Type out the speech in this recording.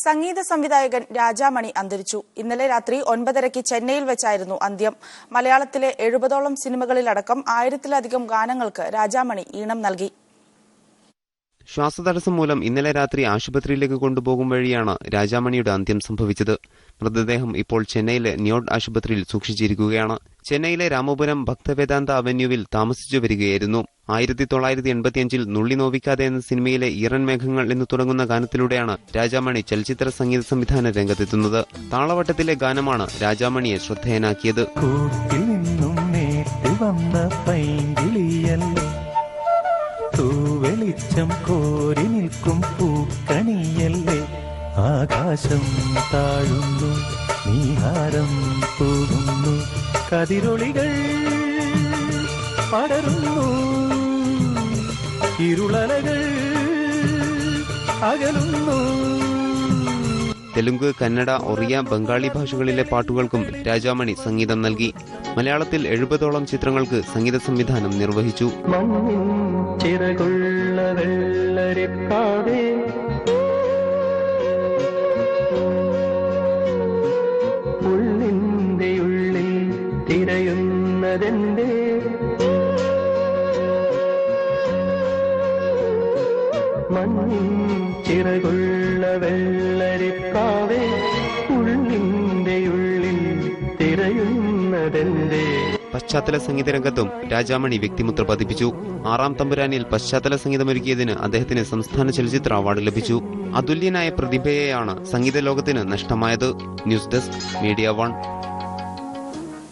സംഗീത സംവിധായകൻ രാജാമണി അന്തരിച്ചു. ഇന്നലെ രാത്രി 9:30 ചെന്നൈയിൽ വെച്ചായിരുന്നു അന്ത്യം. മലയാളത്തിലെ 70ഓളം സിനിമകളിലടക്കം 1000-ലധികം ഗാനങ്ങൾക്ക് രാജാമണി ഈണം നൽകി. ശ്വാസതടസ്സം മൂലം ഇന്നലെ രാത്രി ആശുപത്രിയിലേക്ക് കൊണ്ടുപോകും വഴിയാണ് രാജാമണിയുടെ അന്ത്യം സംഭവിച്ചത്. മൃതദേഹം ഇപ്പോൾ ചെന്നൈയിലെ ന്യോഡ് ആശുപത്രിയിൽ സൂക്ഷിച്ചിരിക്കുകയാണ്. ചെന്നൈയിലെ രാമപുരം ഭക്തവേദാന്ത അവന്യൂവിൽ താമസിച്ചു വരികയായിരുന്നു. 1985 നുള്ളി നോവിക്കാതെ എന്ന സിനിമയിലെ ഈറൻ മേഘങ്ങൾ എന്ന് തുടങ്ങുന്ന ഗാനത്തിലൂടെയാണ് രാജാമണി ചലച്ചിത്ര സംഗീത സംവിധാന രംഗത്തെത്തുന്നത്. താളവട്ടത്തിലെ ഗാനമാണ് രാജാമണിയെ ശ്രദ്ധേയനാക്കിയത്. വെളിച്ചം കോരി നിൽക്കും പൂക്കണിയല്ലേ, ആകാശം താഴുന്നു, നീഹാരം തൂകുന്നു, കതിരൊളികൾ പടരുന്നു, ഇരുളലകൾ അകലുന്നു. തെലുങ്ക്, കന്നഡ, ഒറിയ, ബംഗാളി ഭാഷകളിലെ പാട്ടുകൾക്കും രാജാമണി സംഗീതം നൽകി. മലയാളത്തിൽ 70ഓളം ചിത്രങ്ങൾക്ക് സംഗീത സംവിധാനം നിർവഹിച്ചു. ചിറകുള്ള വെള്ളരിപ്പാവേ, ഉള്ളിന്റെ ഉള്ളിൽ തിരയുന്നതെന്റെ, മണ്ണിൻ ചിറകുള്ള വെള്ളരിപ്പാവേ, ഉള്ളിന്റെ ഉള്ളിൽ തിരയുന്നതെന്റെ. പശ്ചാത്തല സംഗീത രംഗത്തും രാജാമണി വ്യക്തിമുദ്ര പതിപ്പിച്ചു. 6-ാം തമ്പുരാനിൽ പശ്ചാത്തല സംഗീതമൊരുക്കിയതിന് അദ്ദേഹത്തിന് സംസ്ഥാന ചലച്ചിത്ര അവാർഡ് ലഭിച്ചു. അതുല്യനായ പ്രതിഭയെയാണ് സംഗീത ലോകത്തിന് നഷ്ടമായത്. News desk, media 1.